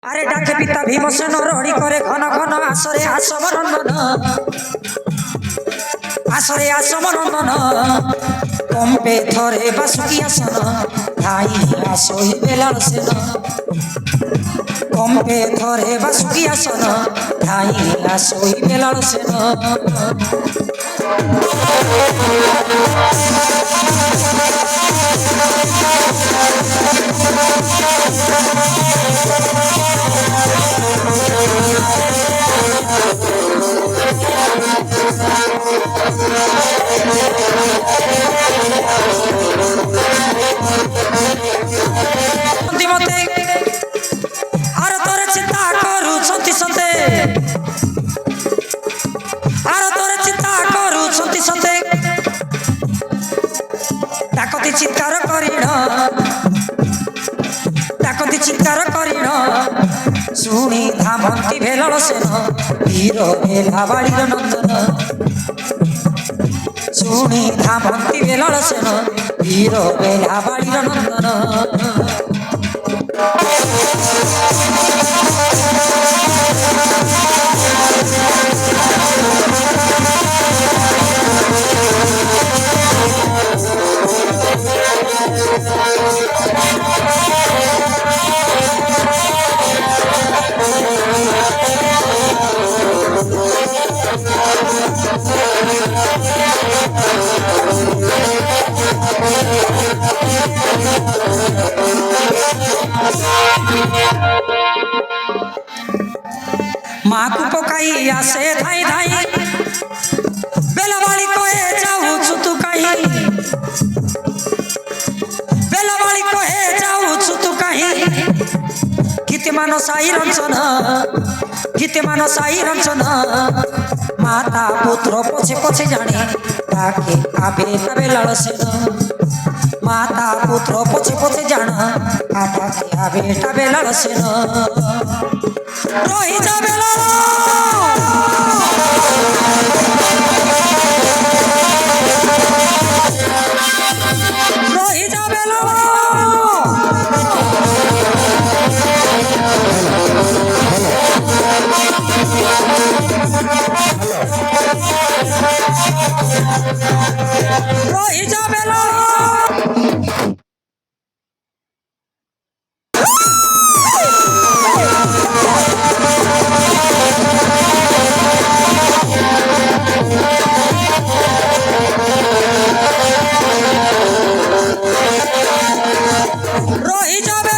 আরে ডাকে পিতা ভীমসেন রড়ি করে ঘন ঘন আসরে আসমরন্দন আসরে আসমরন্দন কম্পে ধরে বাসুকি আসন ধাই আসই বেলাল সেন কম্পে ধরে বাসুকি আসন ধাই আসই বেলাল সেন আর তোরে চিন্তা করু সত্যি সতে আর তোরে চিন্তা করু সত্যি সতে ডাকতি চিৎকার করিণ ডাকতি চিৎকার করিণ শুনি ধামন্তি ভেলল সেন বীর ভেলা বাড়ির নন্দন শুনি ধামন্তি ভেলল সেন বীর ভেলা বাড়ির নন্দন মাকু পকাই আসে ধাই ধাই বেলাবাড়ি কয়ে যাউছু তু কাহি বেলাবাড়ি কয়ে যাউছু তু কাহি গীতে মান সাই রঞ্জন গীতে মান সাই রঞ্জন মাতা পুত্র পছে পছে জানে তাকে আবে তবে লালসেন মাতা পুত্র পছে পছে জানা তাকে আবে তবে লালসেন রহি যাবে রহি যাবে রহি যাবে রহি যাবে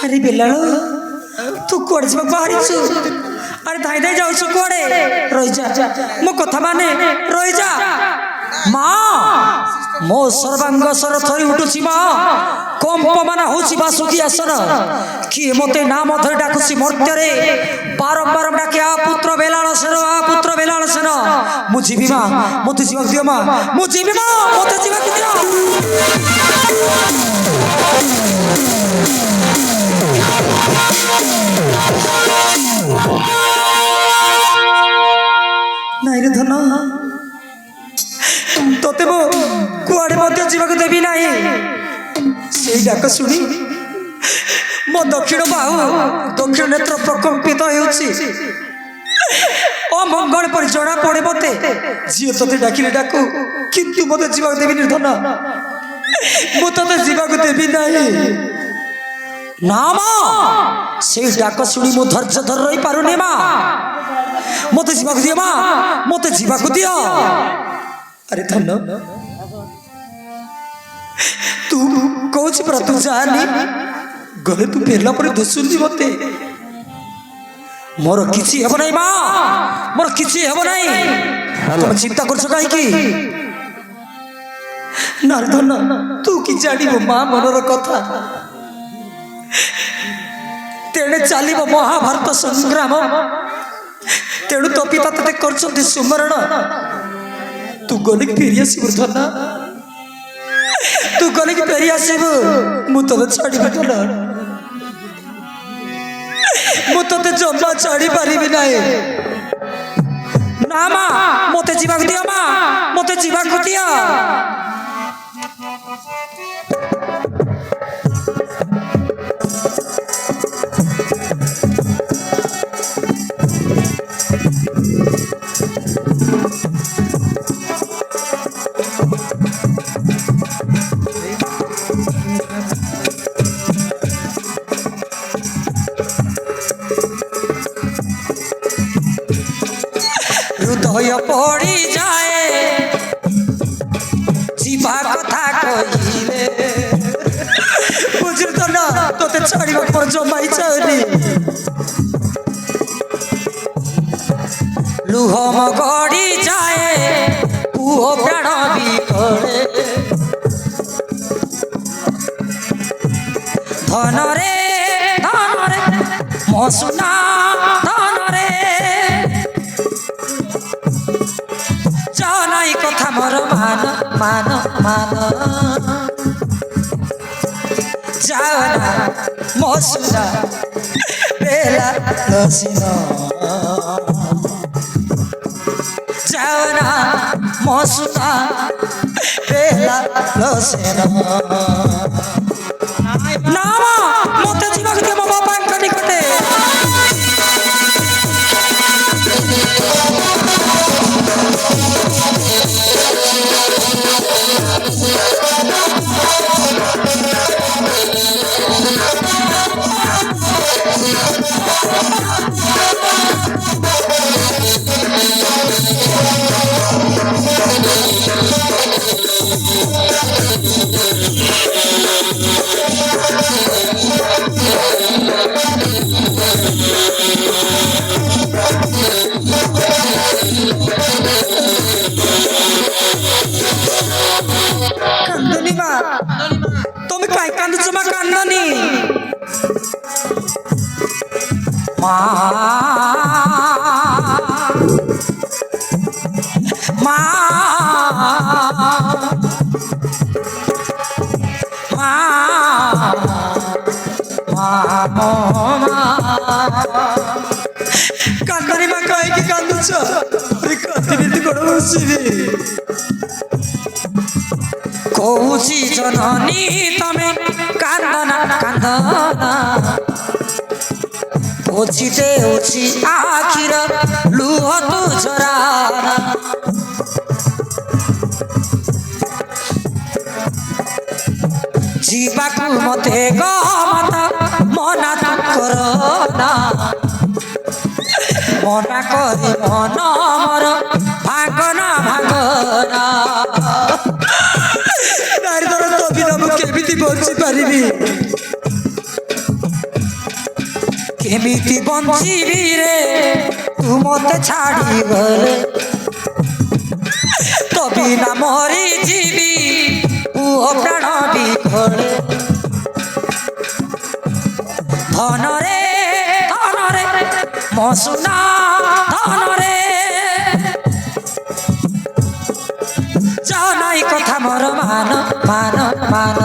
আরে বেলাল তু কুয়াড়ে যাবা বাহারিছু আরে ধাই ধাই যাউছু কুয়াড়ে রহি যা মো কথা মানে রহি যা মা মো সর্বাঙ্গ সর থরি উঠুছি মা কম্পমান হଉଛି বাসুকি আসন কিଏ মতে নাম ধରି ডাকুছি মର୍ତ୍ତ୍ୟରେ ବାରମ୍ବାର ଡାକେ ଆ ପୁତ୍ର ବେଲାଳ ସେନ ଆ ପୁତ୍ର ବେଲାଳ ସେନ ମୁଁ ଯିବି ମା ମତେ ଯିବାକୁ ଦିଅ ମା ମୁଁ ଯିବି ମା ମତେ ଯିବାକୁ ଦିଅ ନାଇଁ ରେ ଧନ তোতে মো কুয়াড়ে মধ্যে যাওয়া দেবি নাই সেই ডাক শুনি মো দক্ষিণ বাহু দক্ষিণ নেত্র প্রকম্পিত ହେଉଛି অমঙ্গল পরি জনা পড়ে মতে ঝিও তোতে ডাকিলে ডাকু কিন্তু মতে যাওয়া দেবি নির্ধন মু তোতে যাওয়া দেবি নাই না মা সেই ডাক শুনি মু ধৈর্য ধরে রহি পারুনি মা মতে যাওয়া দিও মা মতে যাওয়া দিও अरे धन तू कौच पर तू जानी गले तू फेरला पर दोसुनी मते मोर किछि हेबो नै मा मोर किछि हेबो नै तुम चिंता करछो काई की नार धन तू की जानिबो मा मनर कथा तेणे चालिबो महाभारत संग्राम तेणु तो पिता तते करछन्ति सुमरण तू गले फेरी आसबु धना ତୁ ଗଲେ କି ଫେରି ଆସିବୁ ମୁଁ ତତେ ଛାଡ଼ିବି କଲ ମୁଁ ତତେ ଜମା ଛାଡ଼ି ପାରିବି ନାହିଁ ନା ମା ମତେ ଯିବାକୁ ଦିଅ ମା ମତେ ଯିବାକୁ ଦିଅ হৃদয় পড়ি যায় ଯିବା କଥା କହିଲେ ବୁଝିଲ ତ ନା ତୋତେ ଛାଡ଼ିବା ମୋର ଜମା ଇଚ୍ଛା ହଉନି ଲୁହ ମ ଗଡ଼ି ଯାଏ ପୁଅ ପ୍ରାଣ ବିକଳେ ଧନରେ ଧନରେ ମୋ ସୁନା ଧନରେ নাই কথা মোর মান মান মান যাও না মসুরা বেলা লসিনা যাও না মসুরা বেলা লসিনা না মতে জীবকে দিয়ে মো বাপাঙ্ক নিকটে কান্দনি মা তুমি কাই কান্দছ মা কান্দনি মা মা মা কান্দনি মা কাইকি কান্দছ কতিবিতি কোন বসিবি কৌছি জননী তমে কান্দনা কান্দনা পৌঁছি দেউছি আখির লুহ তু ঝরানা ଯିବାକୁ ମତେ ଗମତ ମନା ତୁ କରନା ମନା କରି ମନ ମୋର ଭାଗନା ଭାଗନା ନାରୀର ତ ବିନା ମୁଁ କେମିତି ବଞ୍ଚି ପାରିବି କେମିତି ବଞ୍ଚିବି ରେ ତୁ ମତେ ଛାଡ଼ି ଗଲେ ତ ବିନା ମରିଯିବି পুଅ প্রাণ বিকলে ধনরে ধনরে মো সুনা ধনরে যাও নাই কথা মোর মান মান মান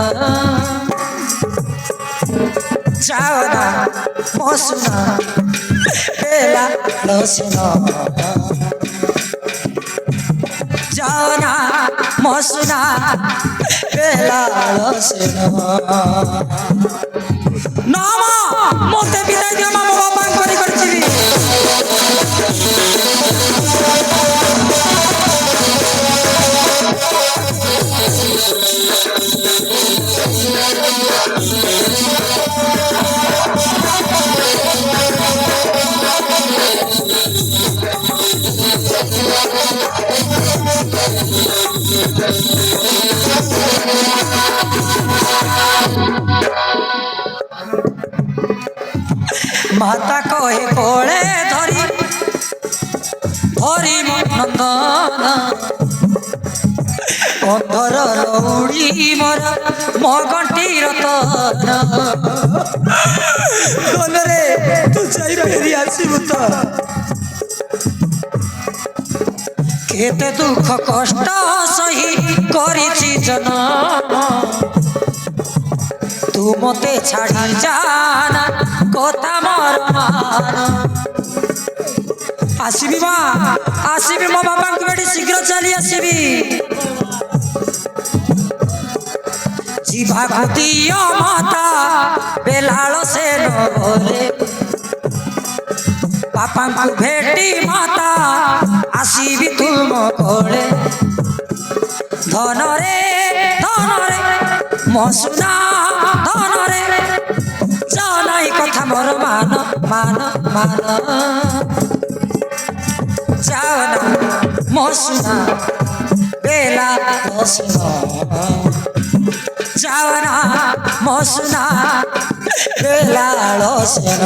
যাও না মো সুনা বেলা লসিনা যাও না মো সুনা বেলা লসিনা না মা মতে বিদায় দিও মা বাবা পাঙ্করি করছিবি মাতা কহে কোলে ধরি ধরি নন্দন অন্ধর লৌড়ি মোর মগন্টি রতন গনরে তু যাই ফেরি আসিবু তো কে কেতে দুঃখ কষ্ট সহি করেছি জনম তু মতে ছাড়ি জানা কথা মর মান আসিবি মা আসিবি মো বাপাଙ୍କୁ বেটি শীঘ্র চালি আসিবি জিভাକୁ দিও মাতা বেলাଳ ସେ ନଗଲେ ବାପାଙ୍କୁ ଭେଟି ମାତା ଆସିବି ତୁମ କୋଳେ ଧନରେ ଧନରେ ମୋ ସୁନା ଧନରେ ଯାଅ ନାହିଁ କଥା ମୋର ମାନ ମାନ ମାନ ଯାଅ ନା ମୋ ସୁନା ବେଲା ଦର୍ଶନ যাও না মো সুনা বেলাল সেন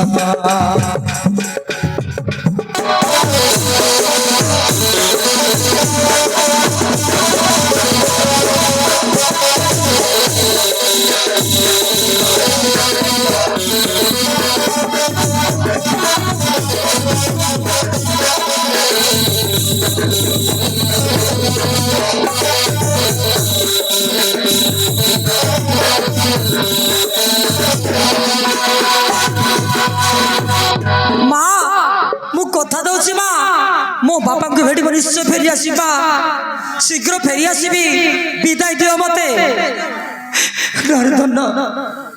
মা মু কথা দউছি মা মো বাপাকে ভেটিব নিশ্চয় ফেরি আসিবা শীঘ্র ফেরি আসিবি বিদায় দিও মতে ধন্য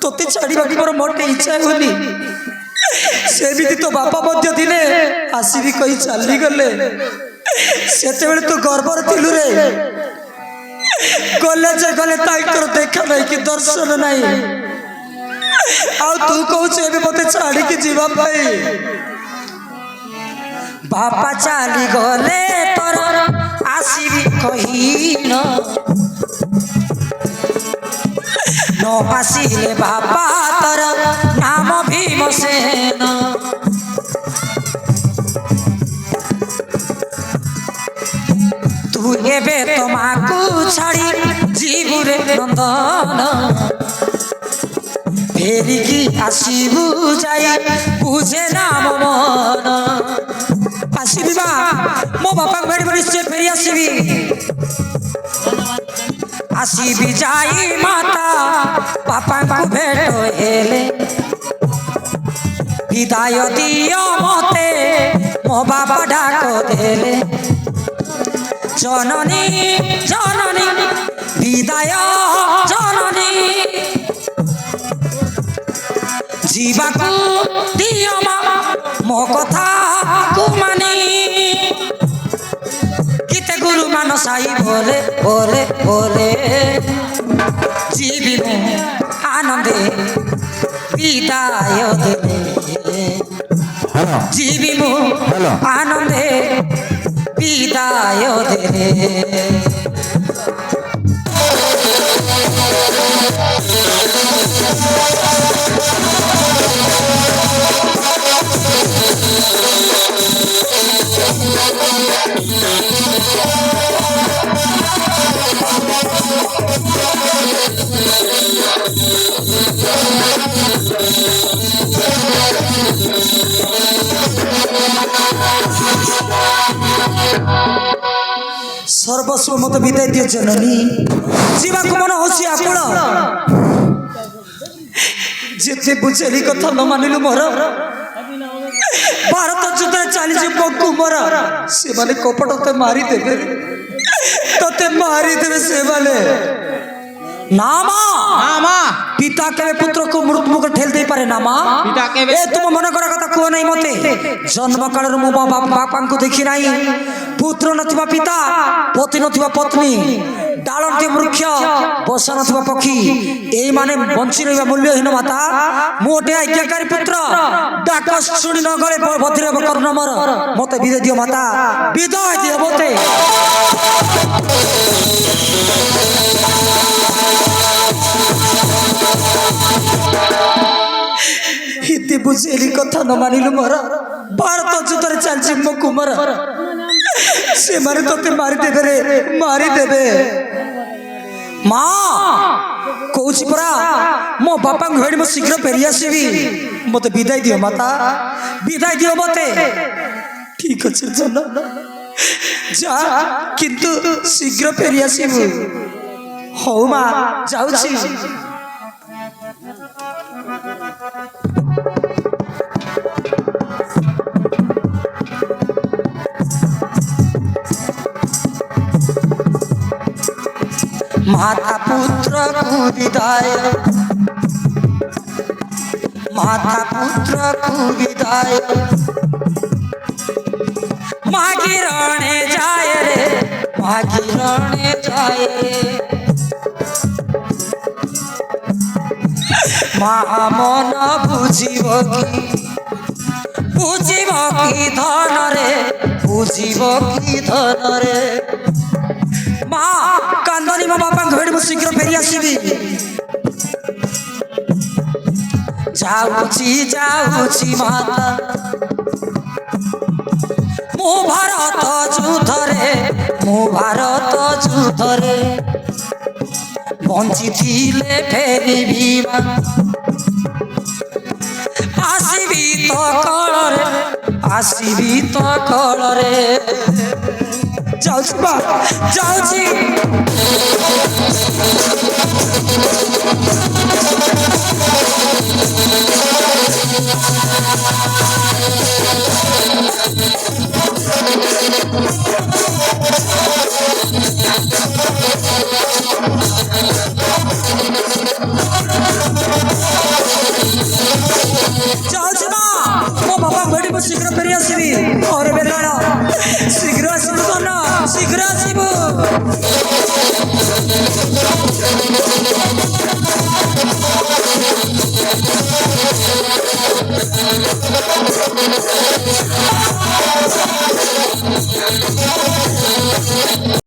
তোতে ছাড়িবাকে মোর মোটে ইচ্ছা হনি সেমিতি তো বাপা মধ্য দিনে আসিবি কই চালি গলে সেতেবেলে তো গর্বর থিলু রে গলে যে গলে তাইকর দেখা নাই কি দর্শন নাই ଆଉ ତୁ କହୁଛୁ ଏବେ ମତେ ଛାଡ଼ିକି ଯିବା ପାଇଁ ବାପା ଚାଲିଗଲେ ତୋର ଆସିବି କହିନ ନ ଆସିଲେ ବାପା ତୋର ନାମ ଭୀମସେନ ତୁ ଏବେ ତ ମାକୁ ଛାଡ଼ି ଯିବୁରେ ନନ୍ଦନ ফেরিকি আসিবু যাই বুঝে না মন আসিবি মা মো বাপাকে ভেটিব নিশ্চয় ফেরি আসিবি আসিবি যাই মাতা বাপাଙ୍କୁ ভেট হেলে বিদায় দিও মতে মো বাপা ডাক দেলে জননী জননী বিদায় জননী जीवाकू दियो मामा मो कथा को मानी किते गुरु मानो साई बोले बोले बोले जीवी में आनंदे विदाय देले जीवी मु आनंदे विदाय देले सर्वस्व मत विदाय दियो जननी जीवाको मन होसी आकुल जेते बुझेली कथा न मानिलु मोर भारत युद्ध चली बकु मोर से माने कपट ते मारी देबे तते मारी देबे से माने नामा नामा पिता के पुत्र को मृत्यु को ठेल दे पारे नामा पिता के ए तुम मन करा कथा को नहीं मते जन्म काल मो बापा को देखि नाही पुत्र नथिबा पिता पति नथिबा पत्नी डालंती वृक्ष बसा नथिबा पक्षी एई माने बंची रहिबा मूल्यहीन माता मोटे आज्ञाकारी पुत्र डाक सुनी न गले भद्र कर्ण मर मते विदाय दियो माता विदाय दियो मते हिते बुझेली कथा न मानिलु मोर भारत युद्ध चलछि मो कुमार से मारे तोते मारी देबे रे मारी देबे माँ कौची परा मो बापा भेड़ मो शीघ्र फेरी आसबि मते विदाय दियो माता विदाय दियो मते ठीक अछि जन যা কিন্তু শীঘ্র ফেরি আসিবু। হଉ মা যাଉଛି। माता पुत्र को विदाय, माता पुत्र को विदाय, मागिरणे जाय रे, मागिरणे जाय रे। माँ मन बुझिब कि धन रे, बुझिब कि धन रे। माँ कांदनी मो बापा भेड़ मु शीघ्र फेरी आसीबी। जाऊची माता मु भारत युद्ध रे, मु भारत युद्ध रे। बंची थिले फेरिबी माँ, आसीबी तो कल रे, आसीबी तो कल रे। जाऊची बा जाऊची।